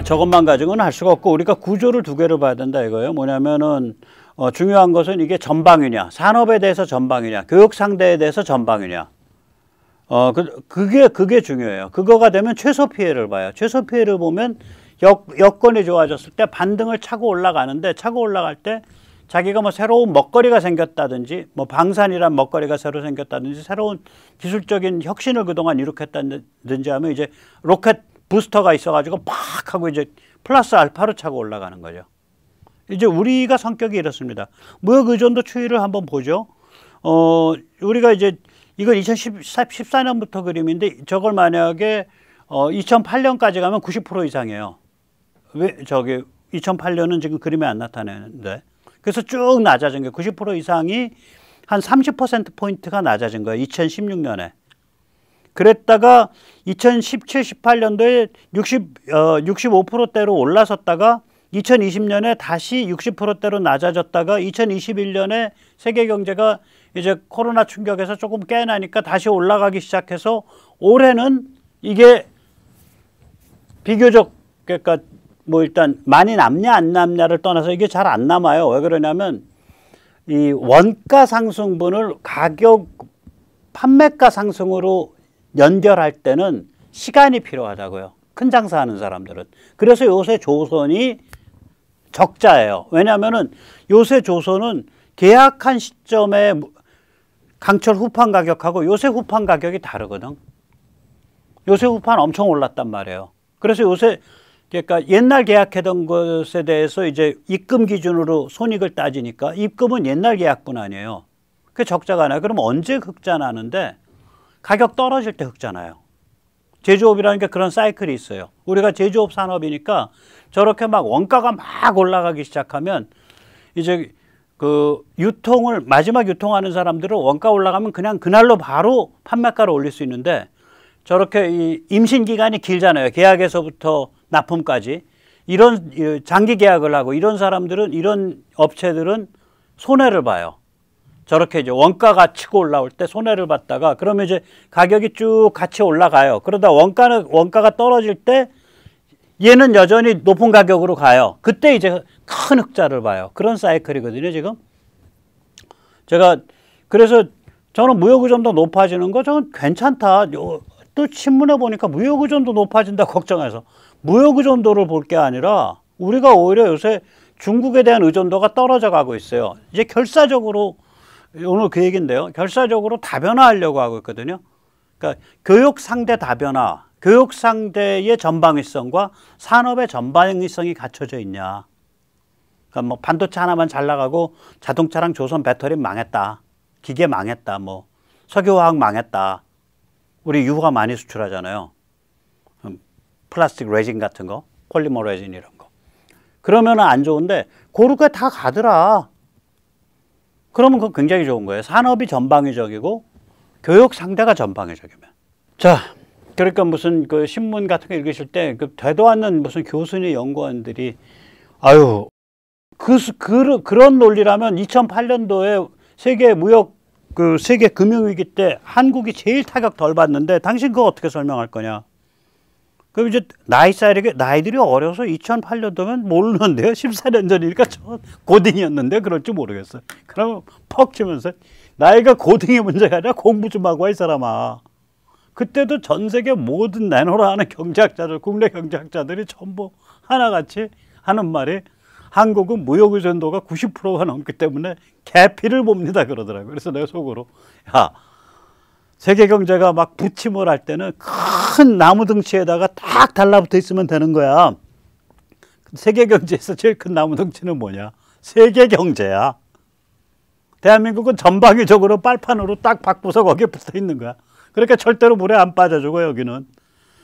저것만 가지고는 할 수가 없고 우리가 구조를 두 개를 봐야 된다 이거예요. 뭐냐면은 중요한 것은 이게 전방위냐, 산업에 대해서 전방위냐, 교육 상대에 대해서 전방위냐. 그게 중요해요. 그거가 되면 최소 피해를 봐요. 최소 피해를 보면 여건이 좋아졌을 때 반등을 차고 올라가는데, 차고 올라갈 때 자기가 뭐 새로운 먹거리가 생겼다든지, 뭐 방산이란 먹거리가 새로 생겼다든지, 새로운 기술적인 혁신을 그동안 이룩했다든지 하면 이제 로켓 부스터가 있어가지고 팍 하고 이제 플러스 알파로 차고 올라가는 거죠. 이제 우리가 성격이 이렇습니다. 무역 의존도 추이를 한번 보죠. 우리가 이제 이건 2014년부터 그림인데 저걸 만약에 2008년까지 가면 90% 이상이에요. 왜 2008년은 지금 그림에 안 나타내는데. 그래서 쭉 낮아진 게 90% 이상이 한 30%포인트가 낮아진 거예요. 2016년에. 그랬다가 2017, 18년도에 65%대로 올라섰다가 2020년에 다시 60%대로 낮아졌다가 2021년에 세계 경제가 이제 코로나 충격에서 조금 깨나니까 다시 올라가기 시작해서 올해는 이게 비교적 그러니까 뭐 일단 많이 남냐 안 남냐를 떠나서 이게 잘 안 남아요. 왜 그러냐면 이 원가 상승분을 가격 판매가 상승으로 연결할 때는 시간이 필요하다고요. 큰 장사하는 사람들은. 그래서 요새 조선이 적자예요. 왜냐하면은 요새 조선은 계약한 시점에 강철 후판 가격하고 요새 후판 가격이 다르거든. 요새 후판 엄청 올랐단 말이에요. 그래서 요새 그러니까 옛날 계약했던 것에 대해서 이제 입금 기준으로 손익을 따지니까 입금은 옛날 계약분 아니에요. 그게 적자가 나요. 그럼 언제 흑자 나는데 가격 떨어질 때 흑자 나요. 제조업이라는 게 그런 사이클이 있어요. 우리가 제조업 산업이니까 저렇게 막 원가가 막 올라가기 시작하면 이제 그 유통을 마지막 유통하는 사람들은 원가 올라가면 그냥 그날로 바로 판매가를 올릴 수 있는데 저렇게 이 임신 기간이 길잖아요. 계약에서부터 납품까지. 이런 장기 계약을 하고 이런 사람들은 이런 업체들은 손해를 봐요. 저렇게 이제 원가가 치고 올라올 때 손해를 봤다가 그러면 이제 가격이 쭉 같이 올라가요. 그러다 원가가 떨어질 때 얘는 여전히 높은 가격으로 가요. 그때 이제 큰 흑자를 봐요. 그런 사이클이거든요, 지금. 제가 그래서 저는 무역 의존도 높아지는 거 저는 괜찮다. 또 신문에 보니까 무역 의존도 높아진다 걱정해서 무역 의존도를 볼 게 아니라 우리가 오히려 요새 중국에 대한 의존도가 떨어져 가고 있어요. 이제 결사적으로 오늘 그 얘기인데요. 결사적으로 다변화하려고 하고 있거든요. 그러니까 교육 상대 다변화, 교육 상대의 전방위성과 산업의 전방위성이 갖춰져 있냐. 그러니까 뭐 반도체 하나만 잘 나가고 자동차랑 조선 배터리 망했다. 기계 망했다. 뭐 석유화학 망했다. 우리 유화 많이 수출하잖아요. 플라스틱 레진 같은 거, 폴리머 레진 이런 거. 그러면 안 좋은데 그렇게 다 가더라. 그러면 그건 굉장히 좋은 거예요. 산업이 전방위적이고 교육 상대가 전방위적이면. 자, 그러니까 무슨 그 신문 같은 거 읽으실 때 그 되도 않는 무슨 교수님 연구원들이 아유 그런 논리라면 2008년도에 세계 무역 그 세계 금융위기 때 한국이 제일 타격 덜 받는데 당신 그거 어떻게 설명할 거냐? 그럼 이제 나이들이 어려서 2008년도면 모르는데요. 14년 전이니까 저 고딩이었는데 그럴지 모르겠어요. 그러면 퍽 치면서 나이가 고딩의 문제가 아니라 공부 좀 하고 와 이 사람아. 그때도 전 세계 모든 내노라 하는 경제학자들, 국내 경제학자들이 전부 하나같이 하는 말이 한국은 무역 의존도가 90%가 넘기 때문에 개피를 봅니다 그러더라고요. 그래서 내가 속으로 야 세계 경제가 막 부침을 할 때는 큰 나무 덩치에다가 딱 달라붙어 있으면 되는 거야. 세계 경제에서 제일 큰 나무 덩치는 뭐냐? 세계 경제야. 대한민국은 전방위적으로 빨판으로 딱 바꾸서 거기에 붙어 있는 거야. 그러니까 절대로 물에 안 빠져주고 여기는.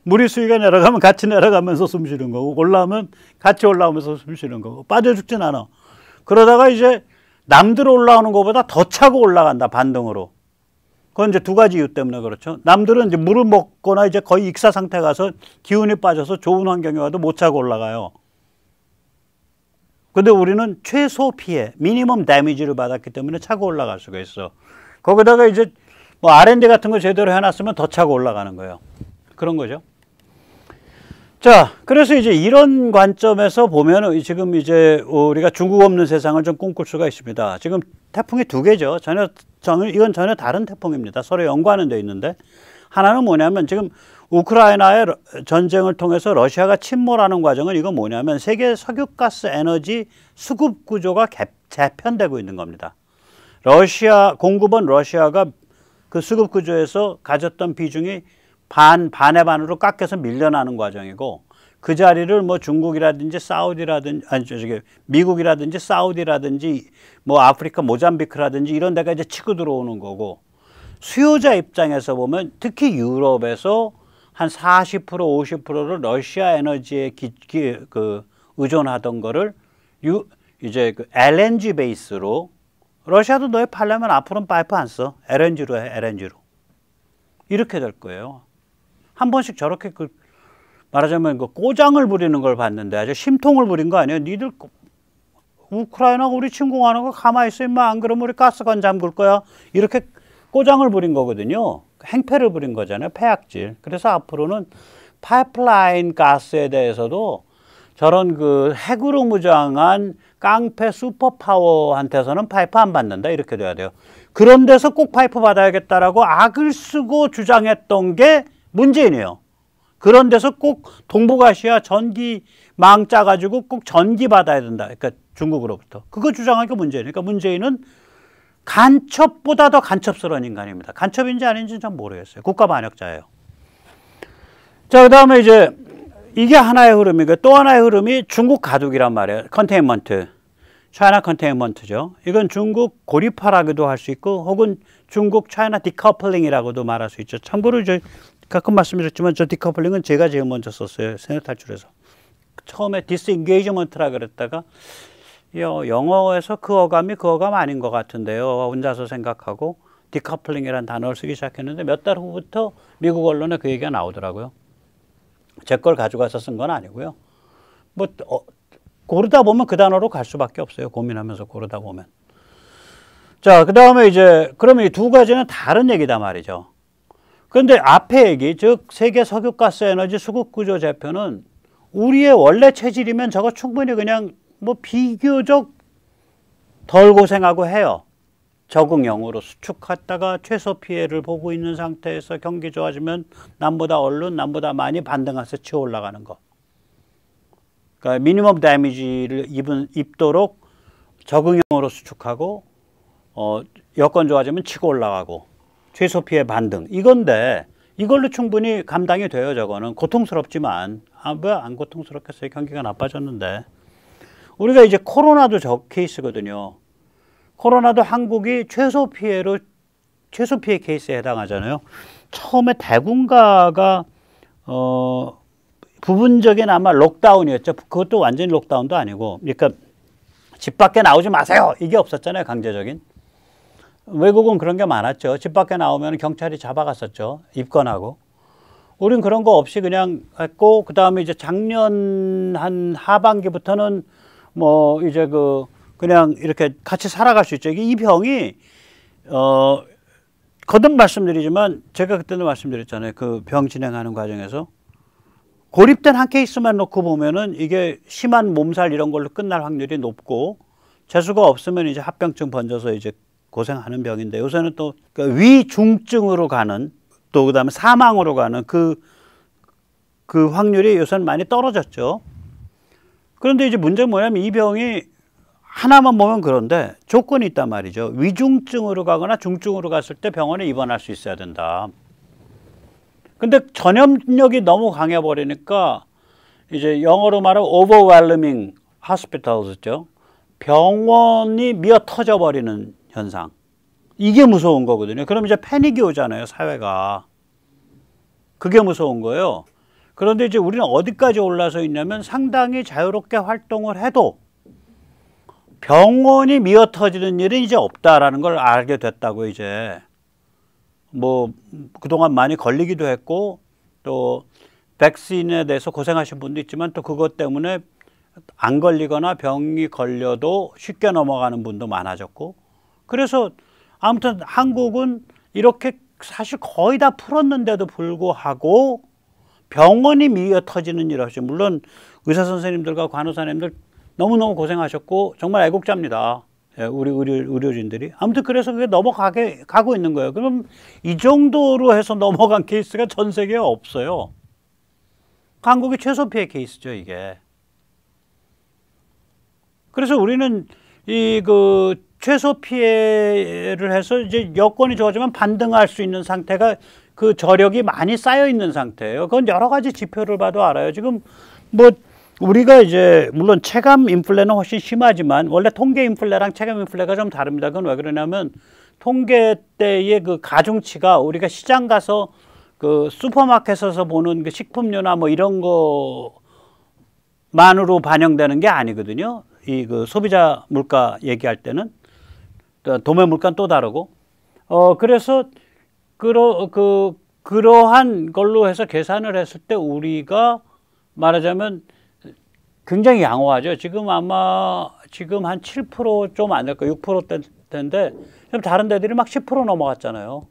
물이 수위가 내려가면 같이 내려가면서 숨 쉬는 거고 올라오면 같이 올라오면서 숨 쉬는 거고 빠져 죽진 않아. 그러다가 이제 남들 올라오는 것보다 더 차고 올라간다 반등으로. 그건 이제 두 가지 이유 때문에 그렇죠. 남들은 이제 물을 먹거나 이제 거의 익사 상태 가서 기운이 빠져서 좋은 환경에 와도 못 차고 올라가요. 근데 우리는 최소 피해, 미니멈 데미지를 받았기 때문에 차고 올라갈 수가 있어. 거기다가 이제 뭐 R&D 같은 거 제대로 해놨으면 더 차고 올라가는 거예요. 그런 거죠. 자, 그래서 이제 이런 관점에서 보면은 지금 이제 우리가 중국 없는 세상을 좀 꿈꿀 수가 있습니다. 지금 태풍이 두 개죠. 이건 전혀 다른 태풍입니다. 서로 연관은 돼 있는데, 하나는 뭐냐면 지금 우크라이나의 전쟁을 통해서 러시아가 침몰하는 과정은 이건 뭐냐면 세계 석유가스 에너지 수급 구조가 재편되고 있는 겁니다. 공급은 러시아가 그 수급 구조에서 가졌던 비중이 반의 반으로 깎여서 밀려나는 과정이고, 그 자리를 뭐 중국이라든지 사우디라든지, 미국이라든지 사우디라든지 뭐 아프리카 모잠비크라든지 이런 데가 이제 치고 들어오는 거고, 수요자 입장에서 보면 특히 유럽에서 한 40% 50%를 러시아 에너지에 의존하던 거를 이제 그 LNG 베이스로, 러시아도 너희 팔려면 앞으로는 파이프 안 써. LNG로 해, LNG로. 이렇게 될 거예요. 한 번씩 저렇게 말하자면 꼬장을 부리는 걸 봤는데 아주 심통을 부린 거 아니에요. 니들 우크라이나가 우리 침공하는 거 가만히 있어 임마. 안 그러면 우리 가스관 잠글 거야. 이렇게 꼬장을 부린 거거든요. 행패를 부린 거잖아요. 폐악질. 그래서 앞으로는 파이프라인 가스에 대해서도 저런 그 핵으로 무장한 깡패 슈퍼파워한테서는 파이프 안 받는다. 이렇게 돼야 돼요. 그런 데서 꼭 파이프 받아야겠다라고 악을 쓰고 주장했던 게 문재인이에요. 그런 데서 꼭 동북아시아 전기망 짜가지고 꼭 전기 받아야 된다. 그러니까 중국으로부터. 그거 주장하니까 문재인. 그러니까 문재인은 간첩보다 더 간첩스러운 인간입니다. 간첩인지 아닌지는 전 모르겠어요. 국가 반역자예요. 자, 그 다음에 이제 이게 하나의 흐름이고, 또 하나의 흐름이 중국 가두기란 말이에요. 컨테인먼트. 차이나 컨테인먼트죠. 이건 중국 고립화라고도 할 수 있고, 혹은 중국 차이나 디커플링이라고도 말할 수 있죠. 참고로 가끔 말씀드렸지만 저 디커플링은 제가 제일 먼저 썼어요. 세뇌 탈출해서. 처음에 디스인게이지먼트라 그랬다가 영어에서 그 어감이 그 어감 아닌 것 같은데요. 혼자서 생각하고 디커플링이라는 단어를 쓰기 시작했는데 몇 달 후부터 미국 언론에 그 얘기가 나오더라고요. 제 걸 가져가서 쓴 건 아니고요. 뭐 고르다 보면 그 단어로 갈 수밖에 없어요. 고민하면서 고르다 보면. 자, 그 다음에 이제 그러면 이 두 가지는 다른 얘기다 말이죠. 그런데 앞에 얘기, 즉 세계 석유가스 에너지 수급구조 재편은 우리의 원래 체질이면 저거 충분히 그냥 뭐 비교적 덜 고생하고 해요. 적응형으로 수축했다가 최소 피해를 보고 있는 상태에서 경기 좋아지면 남보다 얼른, 남보다 많이 반등해서 치어 올라가는 거. 그러니까 미니멈 데미지를 입도록 적응형으로 수축하고 여건 좋아지면 치고 올라가고 최소 피해 반등. 이건데 이걸로 충분히 감당이 돼요. 저거는 고통스럽지만 왜 안 고통스럽겠어요. 경기가 나빠졌는데. 우리가 이제 코로나도 저 케이스거든요. 코로나도 한국이 최소 피해 케이스에 해당하잖아요. 처음에 대군가가 부분적인 아마 록다운이었죠. 그것도 완전히 록다운도 아니고, 그러니까 집 밖에 나오지 마세요. 이게 없었잖아요. 강제적인. 외국은 그런 게 많았죠. 집 밖에 나오면 경찰이 잡아갔었죠. 입건하고. 우린 그런 거 없이 그냥 했고, 그 다음에 이제 작년 한 하반기부터는 뭐 이제 그냥 이렇게 같이 살아갈 수 있죠. 이 병이 거듭 말씀드리지만 제가 그때도 말씀드렸잖아요. 그 병 진행하는 과정에서 고립된 한 케이스만 놓고 보면은 이게 심한 몸살 이런 걸로 끝날 확률이 높고, 재수가 없으면 이제 합병증 번져서 이제 고생하는 병인데, 요새는 또 위중증으로 가는, 또 그다음에 사망으로 가는 그 확률이 요새는 많이 떨어졌죠. 그런데 이제 문제는 뭐냐면 이 병이 하나만 보면 그런데 조건이 있단 말이죠. 위중증으로 가거나 중증으로 갔을 때 병원에 입원할 수 있어야 된다. 근데 전염력이 너무 강해 버리니까 이제 영어로 말하면 overwhelming hospitals죠. 병원이 미어 터져 버리는 현상. 이게 무서운 거거든요. 그럼 이제 패닉이 오잖아요, 사회가. 그게 무서운 거예요. 그런데 이제 우리는 어디까지 올라서 있냐면 상당히 자유롭게 활동을 해도 병원이 미어 터지는 일은 이제 없다라는 걸 알게 됐다고. 이제 뭐 그동안 많이 걸리기도 했고, 또 백신에 대해서 고생하신 분도 있지만 또 그것 때문에 안 걸리거나 병이 걸려도 쉽게 넘어가는 분도 많아졌고, 그래서 아무튼 한국은 이렇게 사실 거의 다 풀었는데도 불구하고 병원이 미어 터지는 일이었죠. 물론 의사 선생님들과 간호사님들 너무너무 고생하셨고 정말 애국자입니다. 예, 우리 의료진들이. 아무튼 그래서 그게 가고 있는 거예요. 그럼 이 정도로 해서 넘어간 케이스가 전 세계에 없어요. 한국이 최소 피해 케이스죠, 이게. 그래서 우리는 최소 피해를 해서 이제 여건이 좋아지면 반등할 수 있는 상태가 그 저력이 많이 쌓여 있는 상태예요. 그건 여러 가지 지표를 봐도 알아요. 지금 뭐 우리가 이제 물론 체감 인플레는 훨씬 심하지만 원래 통계 인플레랑 체감 인플레가 좀 다릅니다. 그건 왜 그러냐면 통계 때의 그 가중치가 우리가 시장 가서 그 슈퍼마켓에서 보는 그 식품료나 뭐 이런 거만으로 반영되는 게 아니거든요. 이 그 소비자 물가 얘기할 때는 도매 물가는 또 다르고 그래서 그러한 걸로 해서 계산을 했을 때 우리가 말하자면 굉장히 양호하죠. 지금 아마 지금 한 7% 좀 안 될까 6%대인데 지금 다른 데들이 막 10% 넘어갔잖아요.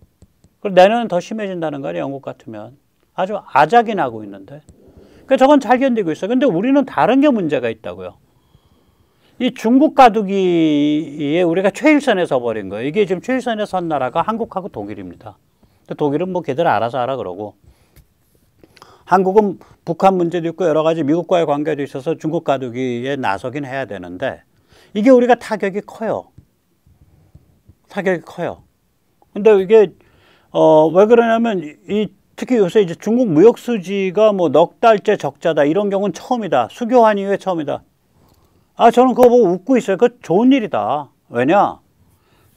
그리고 내년은 더 심해진다는 거예요. 영국 같으면. 아주 아작이 나고 있는데. 그러니까 저건 잘 견디고 있어요. 근데 우리는 다른 게 문제가 있다고요. 이 중국 가두기에 우리가 최일선에 서버린 거예요. 이게 지금 최일선에 선 나라가 한국하고 독일입니다. 독일은 뭐 걔들 알아서 하라 그러고 한국은 북한 문제도 있고 여러 가지 미국과의 관계도 있어서 중국 가두기에 나서긴 해야 되는데 이게 우리가 타격이 커요. 타격이 커요. 근데 이게 왜 그러냐면 특히 요새 이제 중국 무역 수지가 뭐 넉 달째 적자다 이런 경우는 처음이다. 수교한 이후에 처음이다. 저는 그거 보고 웃고 있어요. 그거 좋은 일이다. 왜냐?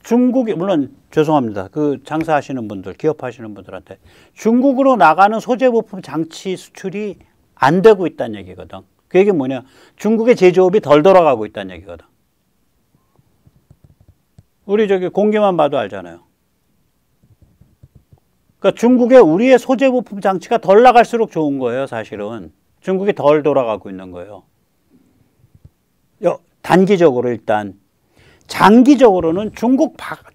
중국이 물론 죄송합니다. 그 장사하시는 분들, 기업하시는 분들한테 중국으로 나가는 소재 부품 장치 수출이 안 되고 있다는 얘기거든. 그 얘기는 뭐냐? 중국의 제조업이 덜 돌아가고 있다는 얘기거든. 우리 저기 공기만 봐도 알잖아요. 그러니까 중국에 우리의 소재 부품 장치가 덜 나갈수록 좋은 거예요, 사실은. 중국이 덜 돌아가고 있는 거예요. 단기적으로 일단. 장기적으로는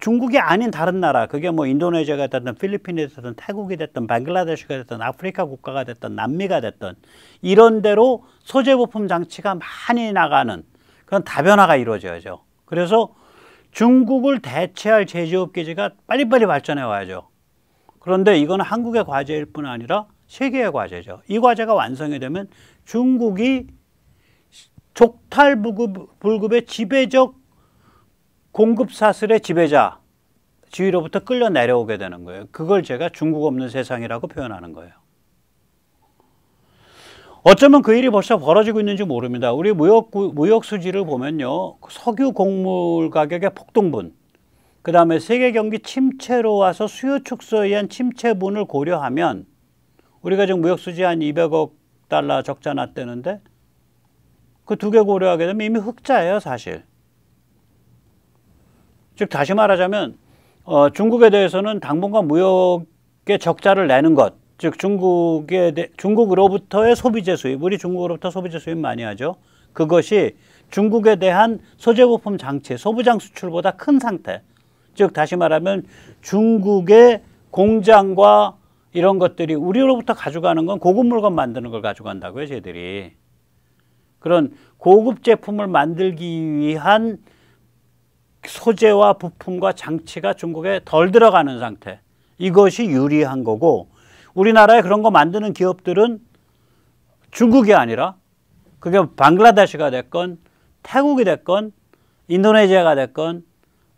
중국이 아닌 다른 나라, 그게 뭐 인도네시아가 됐든 필리핀이 됐든 태국이 됐든 방글라데시가 됐든 아프리카 국가가 됐든 남미가 됐든 이런 데로 소재 부품 장치가 많이 나가는 그런 다변화가 이루어져야죠. 그래서 중국을 대체할 제조업 기지가 빨리빨리 발전해 와야죠. 그런데 이거는 한국의 과제일 뿐 아니라 세계의 과제죠. 이 과제가 완성이 되면 중국이 족탈불급의 지배적 공급 사슬의 지배자, 지위로부터 끌려 내려오게 되는 거예요. 그걸 제가 중국 없는 세상이라고 표현하는 거예요. 어쩌면 그 일이 벌써 벌어지고 있는지 모릅니다. 우리 무역 수지를 보면요. 석유 곡물 가격의 폭등분, 그 다음에 세계 경기 침체로 와서 수요 축소에 의한 침체분을 고려하면 우리가 지금 무역 수지 한 200억 달러 적자 났다는데 그 두 개 고려하게 되면 이미 흑자예요, 사실. 즉 다시 말하자면 중국에 대해서는 당분간 무역의 적자를 내는 것, 즉 중국으로부터의 소비재 수입, 우리 중국으로부터 소비재 수입 많이 하죠. 그것이 중국에 대한 소재부품 장치, 소부장 수출보다 큰 상태. 즉 다시 말하면 중국의 공장과 이런 것들이 우리로부터 가져가는 건 고급 물건 만드는 걸 가져간다고요, 쟤들이. 그런 고급 제품을 만들기 위한 소재와 부품과 장치가 중국에 덜 들어가는 상태. 이것이 유리한 거고 우리나라에 그런 거 만드는 기업들은 중국이 아니라 그게 방글라데시가 됐건 태국이 됐건 인도네시아가 됐건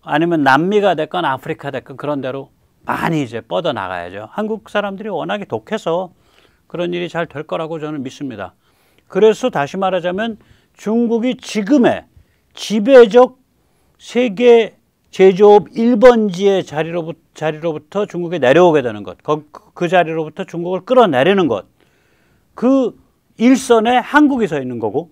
아니면 남미가 됐건 아프리카 됐건 그런 데로 많이 이제 뻗어나가야죠. 한국 사람들이 워낙에 독해서 그런 일이 잘 될 거라고 저는 믿습니다. 그래서 다시 말하자면 중국이 지금의 지배적 세계 제조업 1번지의 자리로부터 중국에 내려오게 되는 것, 그 자리로부터 중국을 끌어내리는 것, 그 일선에 한국이 서 있는 거고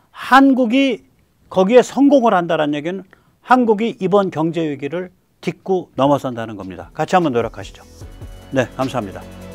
한국이 거기에 성공을 한다는 얘기는 한국이 이번 경제 위기를 딛고 넘어선다는 겁니다. 같이 한번 노력하시죠. 네, 감사합니다.